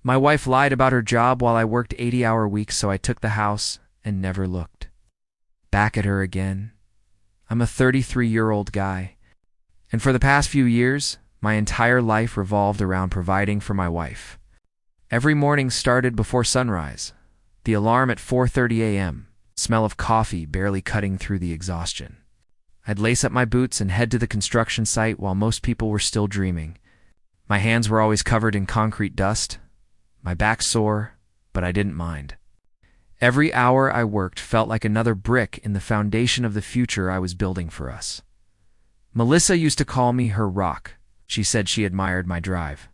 My wife lied about her job while I worked 80-hour weeks, so I took the house and never looked back at her again. I'm a 33-year-old guy, and for the past few years, my entire life revolved around providing for my wife. Every morning started before sunrise, the alarm at 4:30 a.m., smell of coffee barely cutting through the exhaustion. I'd lace up my boots and head to the construction site while most people were still dreaming. My hands were always covered in concrete dust, my back sore, but I didn't mind. Every hour I worked felt like another brick in the foundation of the future I was building for us. Melissa used to call me her rock. She said she admired my drive.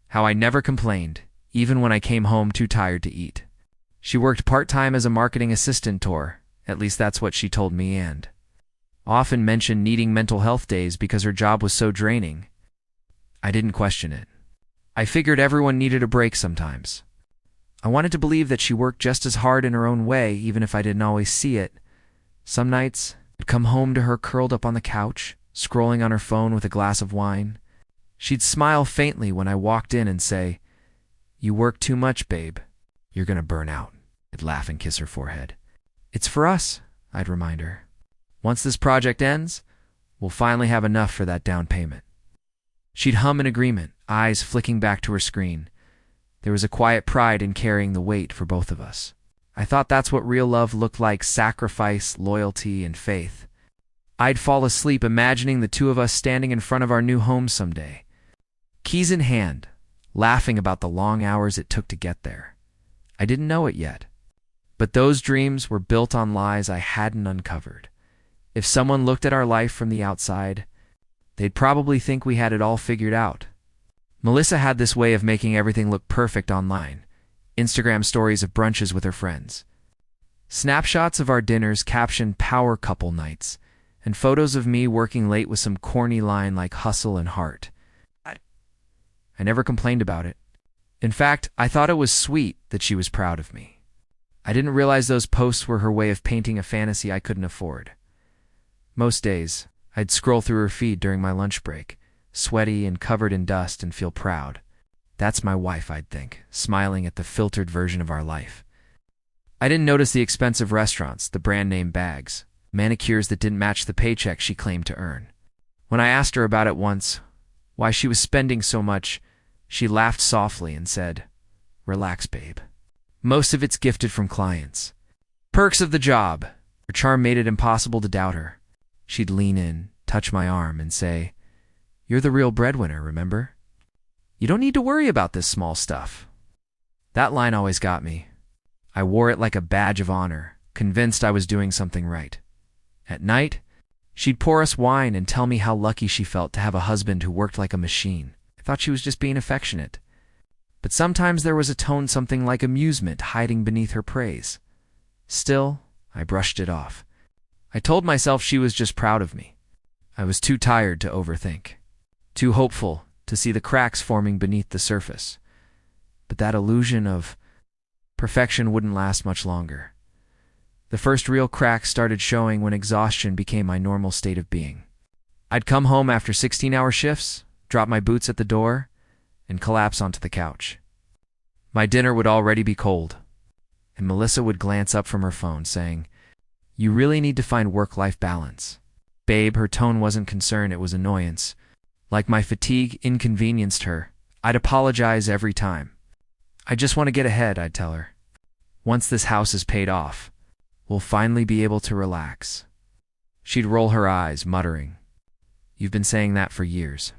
How I never complained, even when I came home too tired to eat. She worked part-time as a marketing assistant, or at least that's what she told me, and often mentioned needing mental health days because her job was so draining. I didn't question it. I figured everyone needed a break sometimes. I wanted to believe that she worked just as hard in her own way, even if I didn't always see it. Some nights, I'd come home to her curled up on the couch, scrolling on her phone with a glass of wine. She'd smile faintly when I walked in and say, "You work too much, babe. You're gonna burn out." I'd laugh and kiss her forehead. "It's for us," I'd remind her. "Once this project ends, we'll finally have enough for that down payment." She'd hum in agreement, eyes flicking back to her screen. There was a quiet pride in carrying the weight for both of us. I thought that's what real love looked like: sacrifice, loyalty, and faith. I'd fall asleep imagining the two of us standing in front of our new home someday, keys in hand, laughing about the long hours it took to get there. I didn't know it yet, but those dreams were built on lies I hadn't uncovered. If someone looked at our life from the outside, they'd probably think we had it all figured out. Melissa had this way of making everything look perfect online. Instagram stories of brunches with her friends, snapshots of our dinners captioned "power couple nights," and photos of me working late with some corny line like "hustle and heart." I never complained about it. In fact, I thought it was sweet that she was proud of me. I didn't realize those posts were her way of painting a fantasy I couldn't afford. Most days, I'd scroll through her feed during my lunch break, sweaty and covered in dust, and feel proud. That's my wife, I'd think, smiling at the filtered version of our life. I didn't notice the expensive restaurants, the brand-name bags, manicures that didn't match the paycheck she claimed to earn. When I asked her about it once, why she was spending so much, she laughed softly and said, "Relax, babe. Most of it's gifted from clients. Perks of the job." Her charm made it impossible to doubt her. She'd lean in, touch my arm, and say, "You're the real breadwinner, remember? You don't need to worry about this small stuff." That line always got me. I wore it like a badge of honor, convinced I was doing something right. At night, she'd pour us wine and tell me how lucky she felt to have a husband who worked like a machine. I thought she was just being affectionate. But sometimes there was a tone, something like amusement, hiding beneath her praise. Still, I brushed it off. I told myself she was just proud of me. I was too tired to overthink, too hopeful to see the cracks forming beneath the surface. But that illusion of perfection wouldn't last much longer. The first real cracks started showing when exhaustion became my normal state of being. I'd come home after 16-hour shifts, drop my boots at the door, and collapse onto the couch. My dinner would already be cold, and Melissa would glance up from her phone saying, "You really need to find work-life balance." Babe, her tone wasn't concern, it was annoyance. Like my fatigue inconvenienced her, I'd apologize every time. "I just want to get ahead," I'd tell her. "Once this house is paid off, we'll finally be able to relax." She'd roll her eyes, muttering, "You've been saying that for years."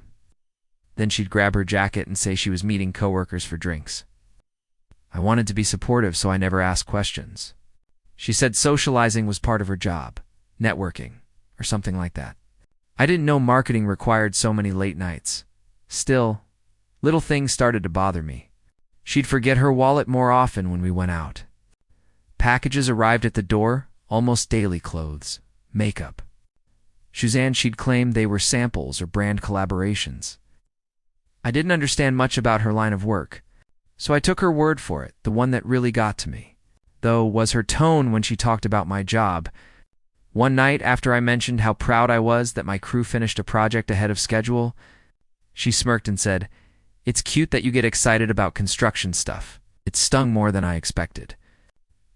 Then she'd grab her jacket and say she was meeting coworkers for drinks. I wanted to be supportive, so I never asked questions. She said socializing was part of her job, networking, or something like that. I didn't know marketing required so many late nights. Still, little things started to bother me. She'd forget her wallet more often when we went out. Packages arrived at the door, almost daily: clothes, makeup. Suzanne, she'd claim they were samples or brand collaborations. I didn't understand much about her line of work, so I took her word for it. The one that really got to me, though, was her tone when she talked about my job. One night, after I mentioned how proud I was that my crew finished a project ahead of schedule, she smirked and said, It's cute that you get excited about construction stuff. It stung more than I expected.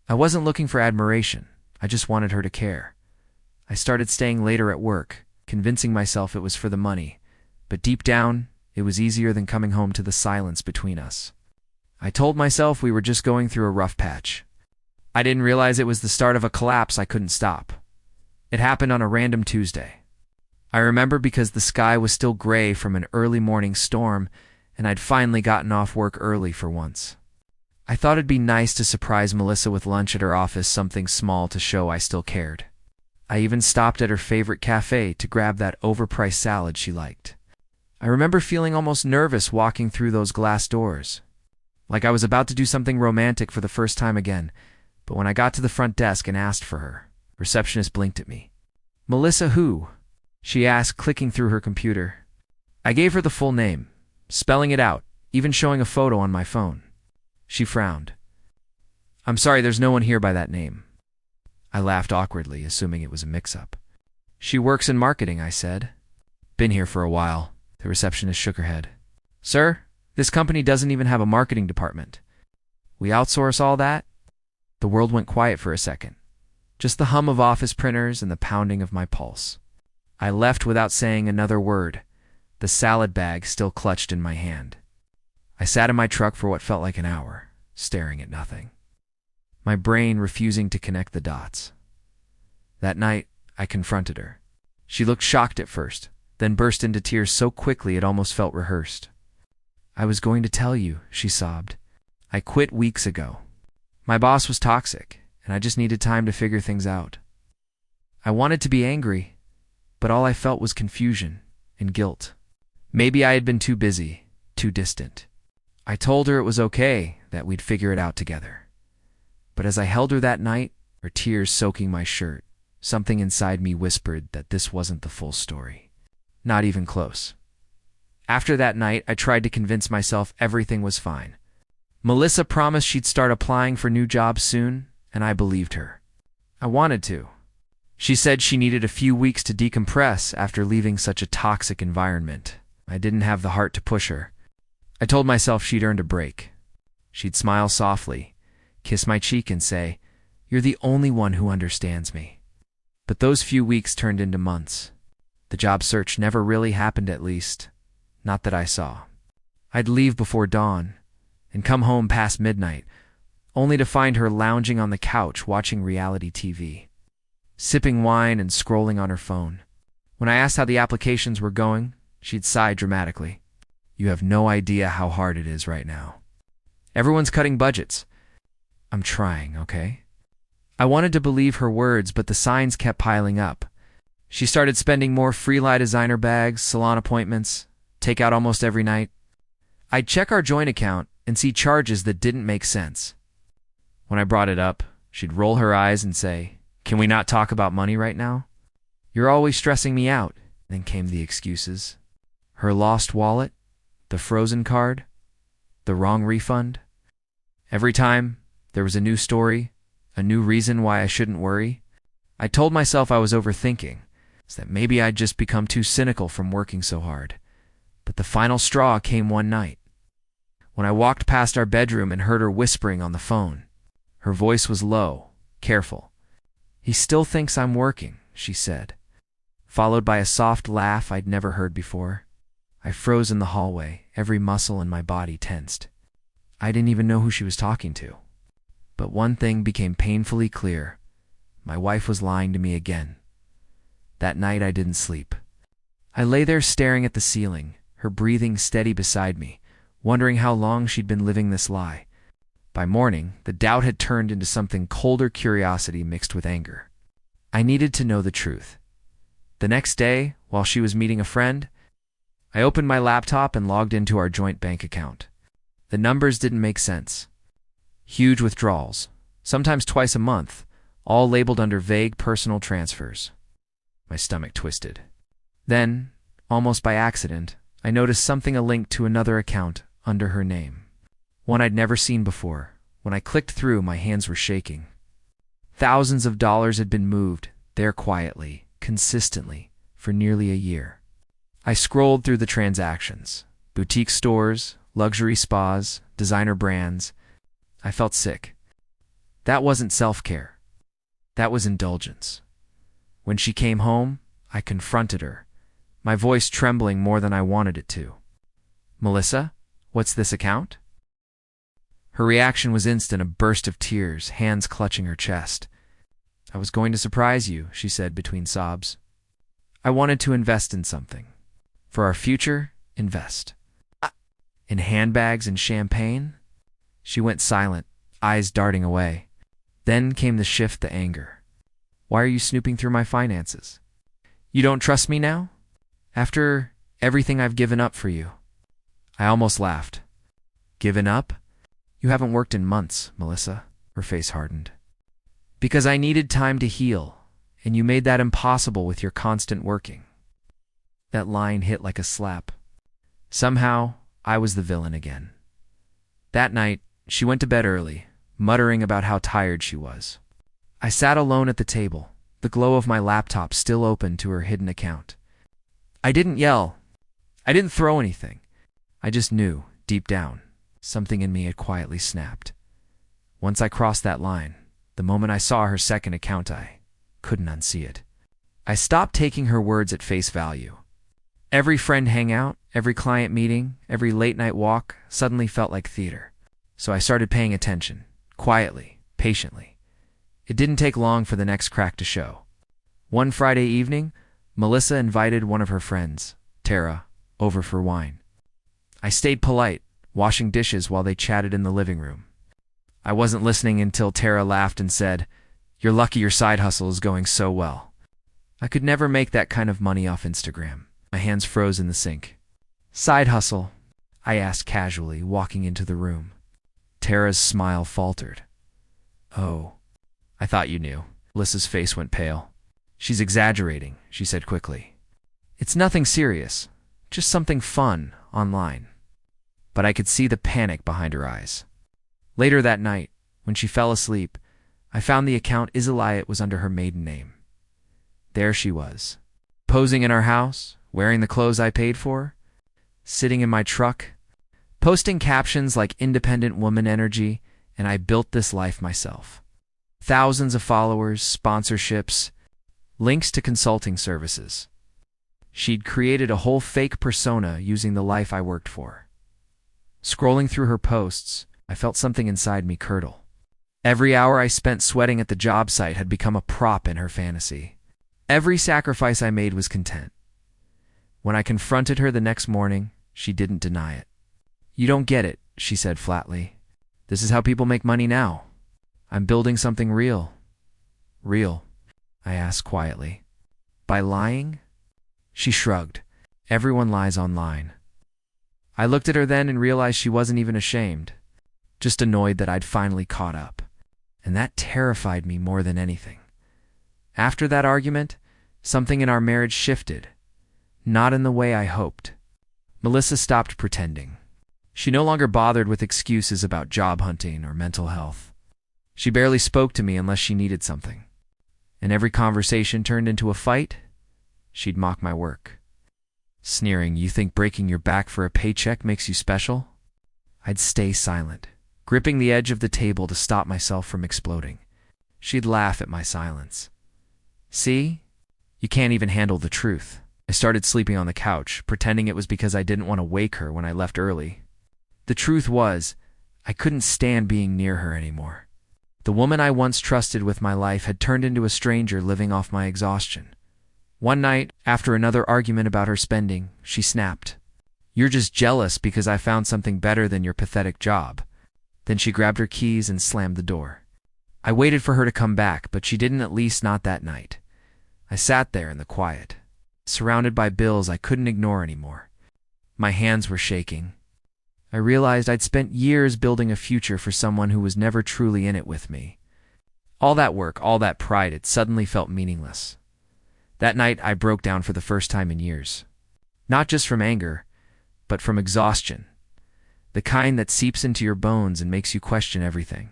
I wasn't looking for admiration. I just wanted her to care. I started staying later at work, convincing myself it was for the money. But deep down, it was easier than coming home to the silence between us. I told myself we were just going through a rough patch. I didn't realize it was the start of a collapse I couldn't stop. It happened on a random Tuesday. I remember because the sky was still gray from an early morning storm, and I'd finally gotten off work early for once. I thought it'd be nice to surprise Melissa with lunch at her office, something small to show I still cared. I even stopped at her favorite cafe to grab that overpriced salad she liked. I remember feeling almost nervous walking through those glass doors, like I was about to do something romantic for the first time again. But when I got to the front desk and asked for her, the receptionist blinked at me. "Melissa who?" she asked, clicking through her computer. I gave her the full name, spelling it out, even showing a photo on my phone. She frowned. "I'm sorry, there's no one here by that name." I laughed awkwardly, assuming it was a mix-up. "She works in marketing," I said. "Been here for a while." The receptionist shook her head. "Sir, this company doesn't even have a marketing department. We outsource all that?" The world went quiet for a second. Just the hum of office printers and the pounding of my pulse. I left without saying another word, the salad bag still clutched in my hand. I sat in my truck for what felt like an hour, staring at nothing, my brain refusing to connect the dots. That night, I confronted her. She looked shocked at first, then burst into tears so quickly it almost felt rehearsed. "I was going to tell you," she sobbed. "I quit weeks ago. My boss was toxic, and I just needed time to figure things out." I wanted to be angry, but all I felt was confusion and guilt. Maybe I had been too busy, too distant. I told her it was okay, that we'd figure it out together. But as I held her that night, her tears soaking my shirt, something inside me whispered that this wasn't the full story. Not even close. After that night, I tried to convince myself everything was fine. Melissa promised she'd start applying for new jobs soon, and I believed her. I wanted to. She said she needed a few weeks to decompress after leaving such a toxic environment. I didn't have the heart to push her. I told myself she'd earned a break. She'd smile softly, kiss my cheek and say, "You're the only one who understands me." But those few weeks turned into months. The job search never really happened, at least, not that I saw. I'd leave before dawn and come home past midnight, only to find her lounging on the couch watching reality TV, sipping wine and scrolling on her phone. When I asked how the applications were going, she'd sigh dramatically. "You have no idea how hard it is right now. Everyone's cutting budgets." "I'm trying, okay?" I wanted to believe her words, but the signs kept piling up. She started spending more Freelite designer bags, salon appointments, takeout almost every night. I'd check our joint account and see charges that didn't make sense. When I brought it up, she'd roll her eyes and say, "Can we not talk about money right now? You're always stressing me out." Then came the excuses. Her lost wallet, the frozen card, the wrong refund. Every time, there was a new story, a new reason why I shouldn't worry. I told myself I was overthinking, that maybe I'd just become too cynical from working so hard. But the final straw came one night, when I walked past our bedroom and heard her whispering on the phone. Her voice was low, careful. "He still thinks I'm working," she said, followed by a soft laugh I'd never heard before. I froze in the hallway, every muscle in my body tensed. I didn't even know who she was talking to. But one thing became painfully clear. My wife was lying to me again. That night I didn't sleep. I lay there staring at the ceiling, her breathing steady beside me, wondering how long she'd been living this lie. By morning, the doubt had turned into something colder curiosity mixed with anger. I needed to know the truth. The next day, while she was meeting a friend, I opened my laptop and logged into our joint bank account. The numbers didn't make sense. Huge withdrawals, sometimes twice a month, all labeled under vague personal transfers. My stomach twisted. Then, almost by accident, I noticed something, a link to another account under her name. One I'd never seen before. When I clicked through, my hands were shaking. Thousands of dollars had been moved, there quietly, consistently, for nearly a year. I scrolled through the transactions. Boutique stores, luxury spas, designer brands. I felt sick. That wasn't self-care. That was indulgence. When she came home, I confronted her, my voice trembling more than I wanted it to. "Melissa, what's this account?" Her reaction was instant, a burst of tears, hands clutching her chest. "I was going to surprise you," she said between sobs. "I wanted to invest in something. For our future, invest." "In handbags and champagne?" She went silent, eyes darting away. Then came the shift, the anger. "Why are you snooping through my finances? You don't trust me now? After everything I've given up for you?" I almost laughed. "Given up? You haven't worked in months, Melissa." Her face hardened. "Because I needed time to heal, and you made that impossible with your constant working." That line hit like a slap. Somehow, I was the villain again. That night, she went to bed early, muttering about how tired she was. I sat alone at the table, the glow of my laptop still open to her hidden account. I didn't yell. I didn't throw anything. I just knew, deep down, something in me had quietly snapped. Once I crossed that line, the moment I saw her second account, I couldn't unsee it. I stopped taking her words at face value. Every friend hangout, every client meeting, every late-night walk suddenly felt like theater. So I started paying attention, quietly, patiently. It didn't take long for the next crack to show. One Friday evening, Melissa invited one of her friends, Tara, over for wine. I stayed polite, washing dishes while they chatted in the living room. I wasn't listening until Tara laughed and said, "You're lucky your side hustle is going so well." I could never make that kind of money off Instagram. My hands froze in the sink. "Side hustle?" I asked casually, walking into the room. Tara's smile faltered. "Oh, I thought you knew." Melissa's face went pale. "She's exaggerating," she said quickly. "It's nothing serious, just something fun online." But I could see the panic behind her eyes. Later that night, when she fell asleep, I found the account Isolite was under her maiden name. There she was, posing in our house, wearing the clothes I paid for, sitting in my truck, posting captions like "independent woman energy" and "I built this life myself." Thousands of followers, sponsorships, links to consulting services. She'd created a whole fake persona using the life I worked for. Scrolling through her posts, I felt something inside me curdle. Every hour I spent sweating at the job site had become a prop in her fantasy. Every sacrifice I made was content. When I confronted her the next morning, she didn't deny it. "You don't get it," she said flatly. "This is how people make money now. I'm building something real." "Real?" I asked quietly. "By lying?" She shrugged. "Everyone lies online." I looked at her then and realized she wasn't even ashamed, just annoyed that I'd finally caught up. And that terrified me more than anything. After that argument, something in our marriage shifted, not in the way I hoped. Melissa stopped pretending. She no longer bothered with excuses about job hunting or mental health. She barely spoke to me unless she needed something. And every conversation turned into a fight. She'd mock my work, sneering, "You think breaking your back for a paycheck makes you special?" I'd stay silent, gripping the edge of the table to stop myself from exploding. She'd laugh at my silence. "See? You can't even handle the truth." I started sleeping on the couch, pretending it was because I didn't want to wake her when I left early. The truth was, I couldn't stand being near her anymore. The woman I once trusted with my life had turned into a stranger living off my exhaustion. One night, after another argument about her spending, she snapped, "You're just jealous because I found something better than your pathetic job." Then she grabbed her keys and slammed the door. I waited for her to come back, but she didn't, at least not that night. I sat there in the quiet, surrounded by bills I couldn't ignore anymore. My hands were shaking. I realized I'd spent years building a future for someone who was never truly in it with me. All that work, all that pride, it suddenly felt meaningless. That night, I broke down for the first time in years. Not just from anger, but from exhaustion. The kind that seeps into your bones and makes you question everything.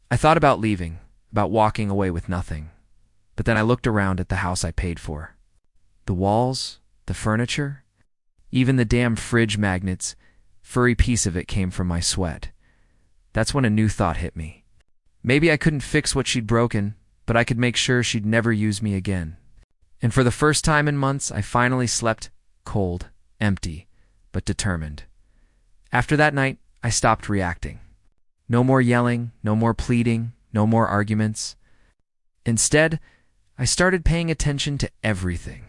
I thought about leaving, about walking away with nothing. But then I looked around at the house I paid for. The walls, the furniture, even the damn fridge magnets, Furry piece of it came from my sweat. That's when a new thought hit me. Maybe I couldn't fix what she'd broken, but I could make sure she'd never use me again. And for the first time in months, I finally slept cold, empty, but determined. After that night, I stopped reacting. No more yelling, no more pleading, no more arguments. Instead, I started paying attention to everything.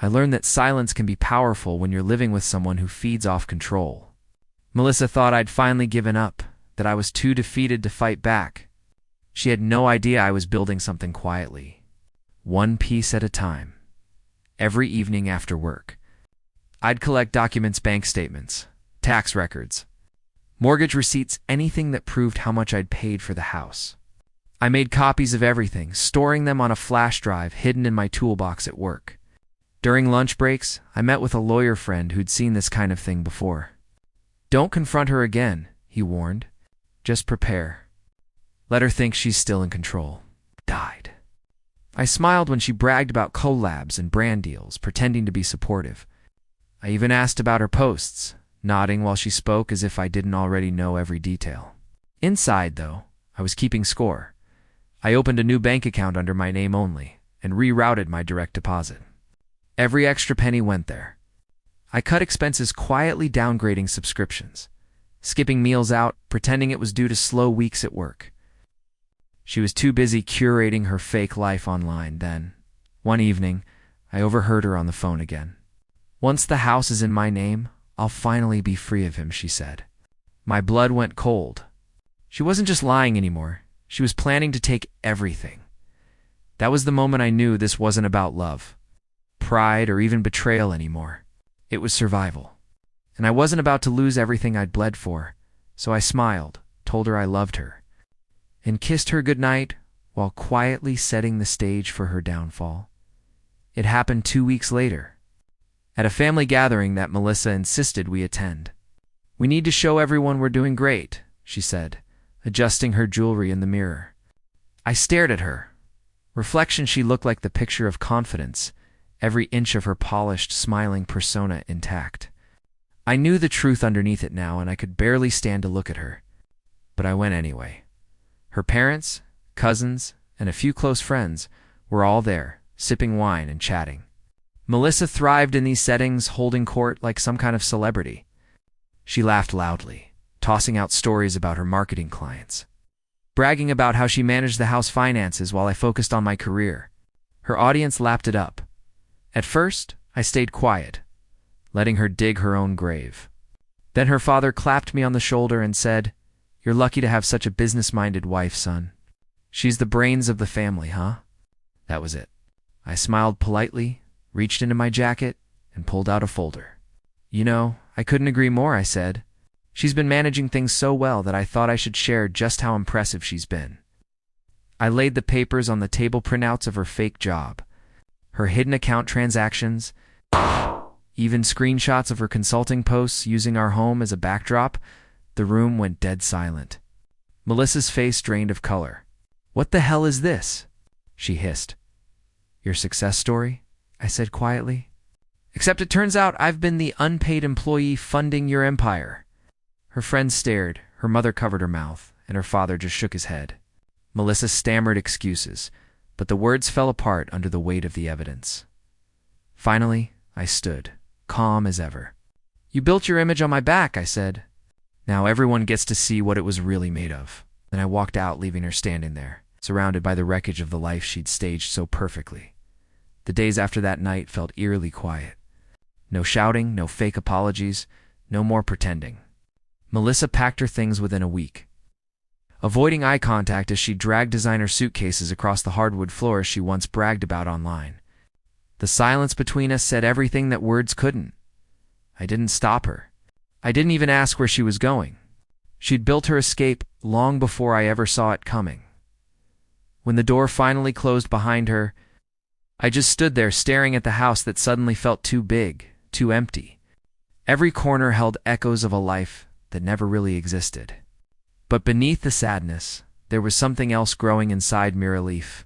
I learned that silence can be powerful when you're living with someone who feeds off control. Melissa thought I'd finally given up, that I was too defeated to fight back. She had no idea I was building something quietly, one piece at a time. Every evening after work, I'd collect documents, bank statements, tax records, mortgage receipts, anything that proved how much I'd paid for the house. I made copies of everything, storing them on a flash drive hidden in my toolbox at work. During lunch breaks, I met with a lawyer friend who'd seen this kind of thing before. "Don't confront her again," he warned. "Just prepare. Let her think she's still in control." Died. I smiled when she bragged about collabs and brand deals, pretending to be supportive. I even asked about her posts, nodding while she spoke as if I didn't already know every detail. Inside, though, I was keeping score. I opened a new bank account under my name only and rerouted my direct deposit. Every extra penny went there. I cut expenses, quietly downgrading subscriptions, skipping meals out, pretending it was due to slow weeks at work. She was too busy curating her fake life online then. One evening, I overheard her on the phone again. "Once the house is in my name, I'll finally be free of him," she said. My blood went cold. She wasn't just lying anymore. She was planning to take everything. That was the moment I knew this wasn't about love, pride, or even betrayal anymore. It was survival. And I wasn't about to lose everything I'd bled for, so I smiled, told her I loved her, and kissed her goodnight while quietly setting the stage for her downfall. It happened 2 weeks later, at a family gathering that Melissa insisted we attend. "We need to show everyone we're doing great," she said, adjusting her jewelry in the mirror. I stared at her. Reflection, she looked like the picture of confidence, every inch of her polished, smiling persona intact. I knew the truth underneath it now, and I could barely stand to look at her. But I went anyway. Her parents, cousins, and a few close friends were all there, sipping wine and chatting. Melissa thrived in these settings, holding court like some kind of celebrity. She laughed loudly, tossing out stories about her marketing clients, bragging about how she managed the house finances while I focused on my career. Her audience lapped it up. At first, I stayed quiet, letting her dig her own grave. Then her father clapped me on the shoulder and said, "You're lucky to have such a business-minded wife, son. She's the brains of the family, huh?" That was it. I smiled politely, reached into my jacket, and pulled out a folder. "You know, I couldn't agree more," I said. "She's been managing things so well that I thought I should share just how impressive she's been." I laid the papers on the table, printouts of her fake job, her hidden account transactions, even screenshots of her consulting posts using our home as a backdrop. The room went dead silent. Melissa's face drained of color. "What the hell is this?" she hissed. "Your success story?" I said quietly. "Except it turns out I've been the unpaid employee funding your empire." Her friends stared, her mother covered her mouth, and her father just shook his head. Melissa stammered excuses, but the words fell apart under the weight of the evidence. Finally, I stood, calm as ever. "You built your image on my back," I said. "Now everyone gets to see what it was really made of." Then I walked out, leaving her standing there, surrounded by the wreckage of the life she'd staged so perfectly. The days after that night felt eerily quiet. No shouting, no fake apologies, no more pretending. Melissa packed her things within a week, avoiding eye contact as she dragged designer suitcases across the hardwood floors she once bragged about online. The silence between us said everything that words couldn't. I didn't stop her. I didn't even ask where she was going. She'd built her escape long before I ever saw it coming. When the door finally closed behind her, I just stood there staring at the house that suddenly felt too big, too empty. Every corner held echoes of a life that never really existed. But beneath the sadness, there was something else growing inside me, relief.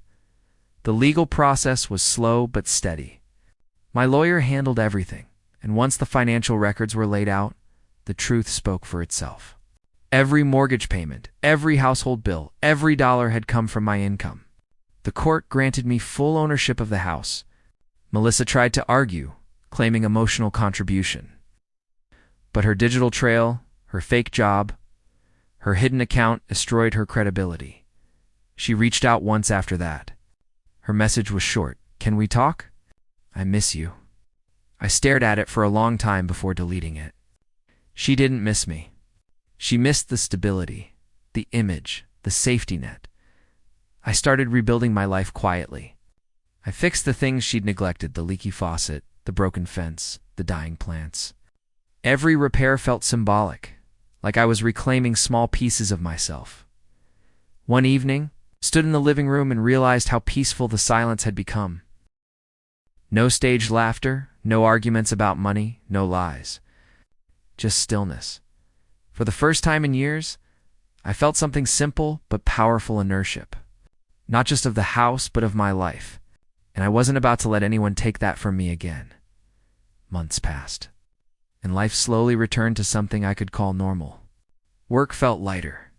The legal process was slow but steady. My lawyer handled everything, and once the financial records were laid out, the truth spoke for itself. Every mortgage payment, every household bill, every dollar had come from my income. The court granted me full ownership of the house. Melissa tried to argue, claiming emotional contribution. But her digital trail, her fake job, her hidden account destroyed her credibility. She reached out once after that. Her message was short. "Can we talk? I miss you." I stared at it for a long time before deleting it. She didn't miss me. She missed the stability, the image, the safety net. I started rebuilding my life quietly. I fixed the things she'd neglected: the leaky faucet, the broken fence, the dying plants. Every repair felt symbolic, like I was reclaiming small pieces of myself. One evening, I stood in the living room and realized how peaceful the silence had become. No staged laughter, no arguments about money, no lies. Just stillness. For the first time in years, I felt something simple but powerful: inertia. Not just of the house, but of my life. And I wasn't about to let anyone take that from me again. Months passed, and life slowly returned to something I could call normal. Work felt lighter.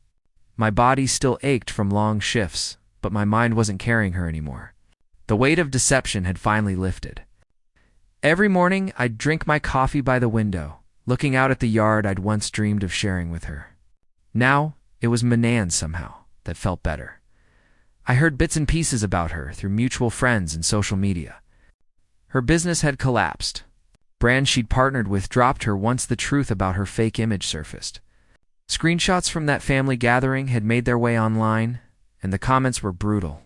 My body still ached from long shifts, but my mind wasn't carrying her anymore. The weight of deception had finally lifted. Every morning, I'd drink my coffee by the window, looking out at the yard I'd once dreamed of sharing with her. Now, it was Manan somehow that felt better. I heard bits and pieces about her through mutual friends and social media. Her business had collapsed. Brands she'd partnered with dropped her once the truth about her fake image surfaced. Screenshots from that family gathering had made their way online, and the comments were brutal.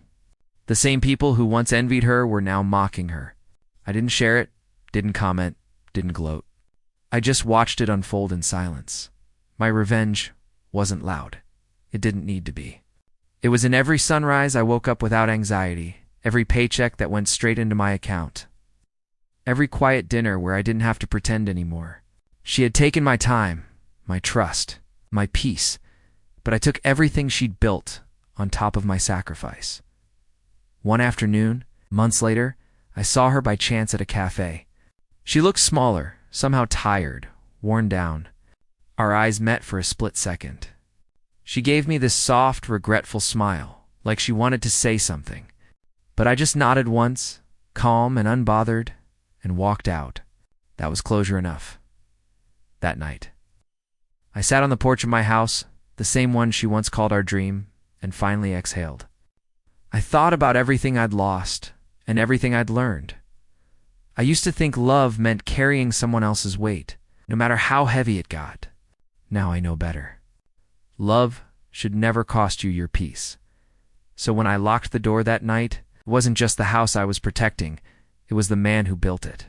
The same people who once envied her were now mocking her. I didn't share it, didn't comment, didn't gloat. I just watched it unfold in silence. My revenge wasn't loud. It didn't need to be. It was in every sunrise I woke up without anxiety, every paycheck that went straight into my account, every quiet dinner where I didn't have to pretend anymore. She had taken my time, my trust, my peace, but I took everything she'd built on top of my sacrifice. One afternoon, months later, I saw her by chance at a cafe. She looked smaller, somehow tired, worn down. Our eyes met for a split second. She gave me this soft, regretful smile, like she wanted to say something. But I just nodded once, calm and unbothered, and walked out. That was closure enough. That night, I sat on the porch of my house, the same one she once called our dream, and finally exhaled. I thought about everything I'd lost and everything I'd learned. I used to think love meant carrying someone else's weight, no matter how heavy it got. Now I know better. Love should never cost you your peace. So when I locked the door that night, it wasn't just the house I was protecting, it was the man who built it.